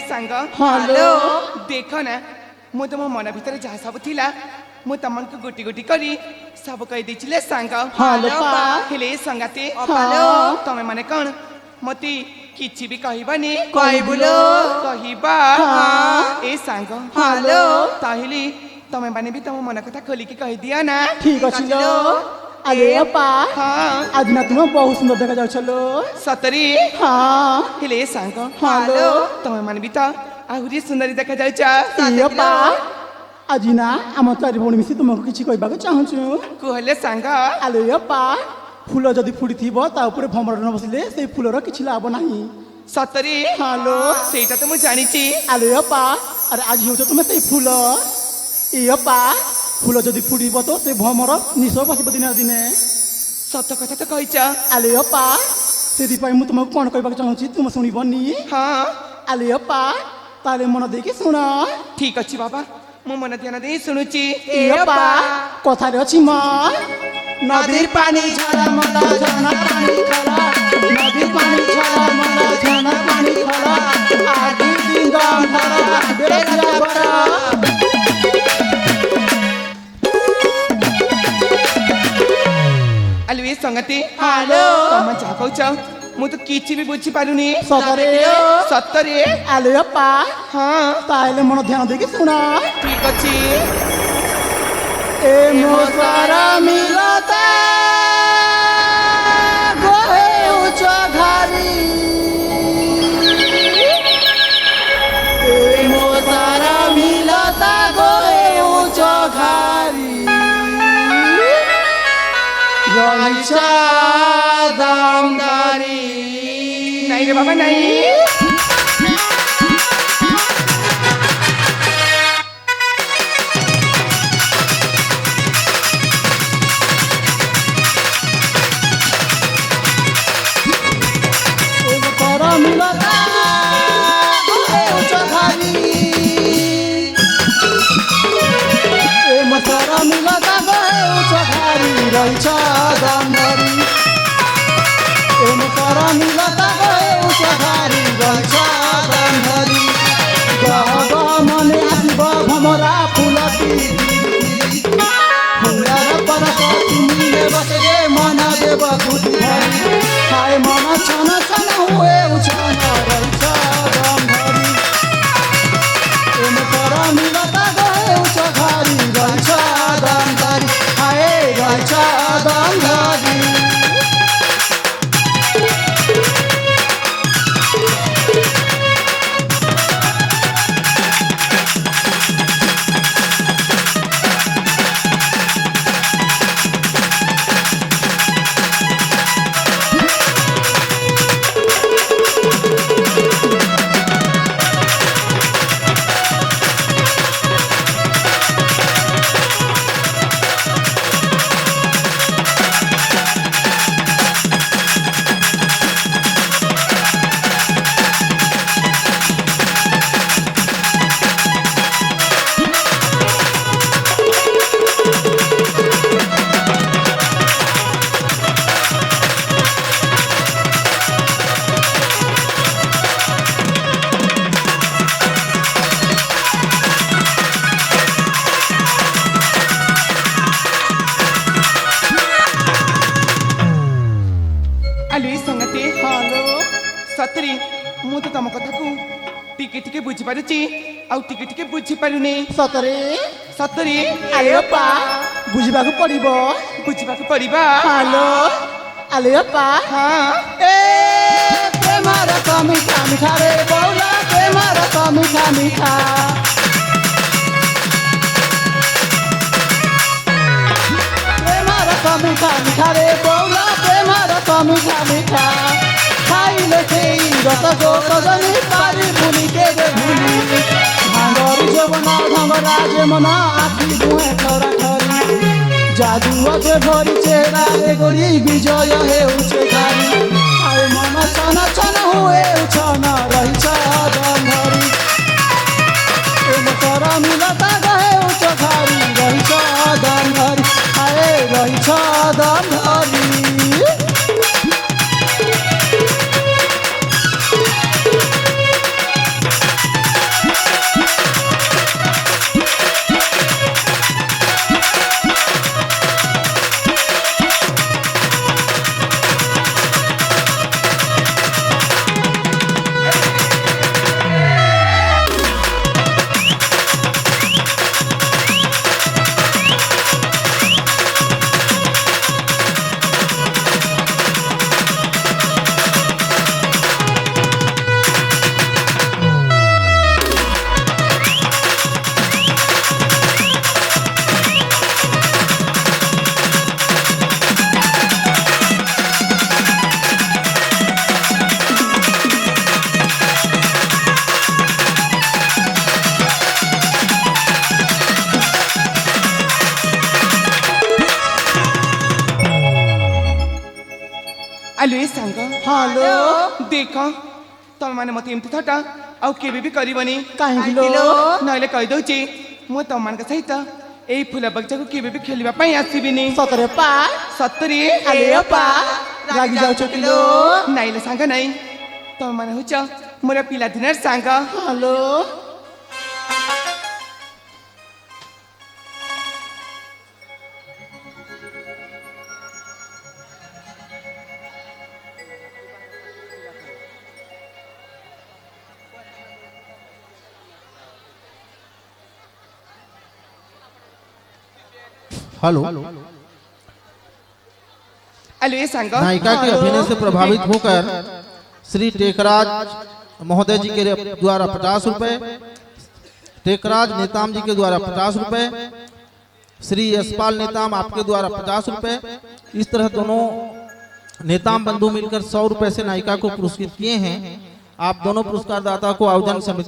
सांग हेलो देख ना मु तुम मन भीतर जहाँ सब थिला मु तुमको गोटी गोटी करी सब कही देछिले सांग हेलो पा हेले संगाते हेलो तमे माने कौन मती किछि भी कहबानी कहबुलो कहबा ए सांग हेलो ताहिली तमे माने भी तुम मन कथा खोली के कह दिया ना ठीक अछि लो अरे पा आज ना तुम बहुत सुंदर देखा जाउ छलो सतरी हां हेले सांग हेलो तमे माने भी त आहुरी सुंदरी देखा जाउ छ ये पा आज ना हम चारि भौणी मिसी तुमको किछि कहबा के चाहू छु कहले सांग अरे पा फूल जदि फुड़ी थिबो ता ऊपर भमर न बसिले से फूलर किछि लाभ नाही सतरी हेलो सेटा तो मु जानि छी अरे पा अरे आज हो तुम से फूल ये पा फूल जदि फुड़ीब तो से भमर निश बसिब दिन दिने सत कथा तो कहिछ आले पा से मु तुमको कौन कहबा चाहू तुम शुणबनी हाँ आले पा ताले मन देके शुण ठीक अच्छी बाबा मु मन ध्यान दे शुणुची पा कथा रे अछि म नदीर पानी झलमल झरना पानी खला नदीर पानी झलमल झरना पानी खला आदि दिन गम धरा बेरे बरा अलवे संगति हेलो तम जा कहछ मु तो किछि भी बुझी पारुनी सतरे सतरे आले पा हाँ ताले मन ध्यान देके शुण ठीक अछि ए मोसारा मिलता गोहे उच्च घारी ए मोसारा मिलता गोहे उच्च घारी रहिसा दामदारी नहीं रे बाबा नहीं मसारा मिलता गए उचघारी रहिछा दामदारी ए मसारा मिलता गए उचघारी रहिछा दामदारी गह गह मने आसिब भमरा फुलती फुलार परस तुमिले बसे गे मन देव खुदी भरी खाए मन छन छन हुए उछन रहिछा दामदारी ए मसारा मिलता गए उचघारी रहिछा दामदारी हाय रहिछा दामदारी अलवे संगति हेलो सतरी मु तो तम कथा को टिके टिके बुझी पारुची आउ टिके टिके बुझी पारुनी सतरे सतरी आले पा बुझिबाकु पड़िबो बुझिबाकु पड़िबा हेलो आले पा हाँ ए प्रेमर मिठा मिठा रे बौला प्रेमर मिठा मिठा प्रेमर मिठा मिठा रे बौला प्रेमर मिठा मिठा खाइले खेई रस जो कजनी पारी भूली के गे भूली भांगरी जवना ढंगरा जे मना आखी दुए खरा खरी जादू अजे भरी चेहरा रे गोरी विजय हे उचे घारी आए मन छन छन हुए उछन रहिछा दामदारी ए मसारा मिलता गए उच्च घारी रहिछा दामदारी आए रहिछा दामदारी ଆଲୋ ଏ ସାଙ୍ଗ ହ୍ୟାଲୋ ଦେଖ ତମେ ମାନେ ମତେ ଏମିତି ଥଟା ଆଉ କେବେ ବି କରିବନି କାହିଁକି ଲୋ ନହେଲେ କହିଦଉଛି ମୁଁ ତମମାନଙ୍କ ସହିତ ଏଇ ଫୁଲ ବଗିଚାକୁ କେବେ ବି ଖେଳିବା ପାଇଁ ଆସିବିନି ସତରେ ପା ସତରେ ଆଲେ ଅପା ରାଗି ଯାଉଛ କି ଲୋ ନାଇଲେ ସାଙ୍ଗ ନାଇଁ ତମେ ମାନେ ହଉଛ ମୋର ପିଲାଦିନର ସାଙ୍ଗ ହ୍ୟାଲୋ हेलो आलो ये सांग नायिका के अभिनय से प्रभावित होकर श्री टेकराज महोदय जी के द्वारा 50 रुपए, टेकराज नेताम जी के द्वारा 50 रुपए, श्री यशपाल नेताम आपके द्वारा 50 रुपए, इस तरह दोनों नेताम बंधु मिलकर 100 रुपए से नायिका को पुरस्कृत किए हैं। आप दोनों पुरस्कार दाता को आयोजन समिति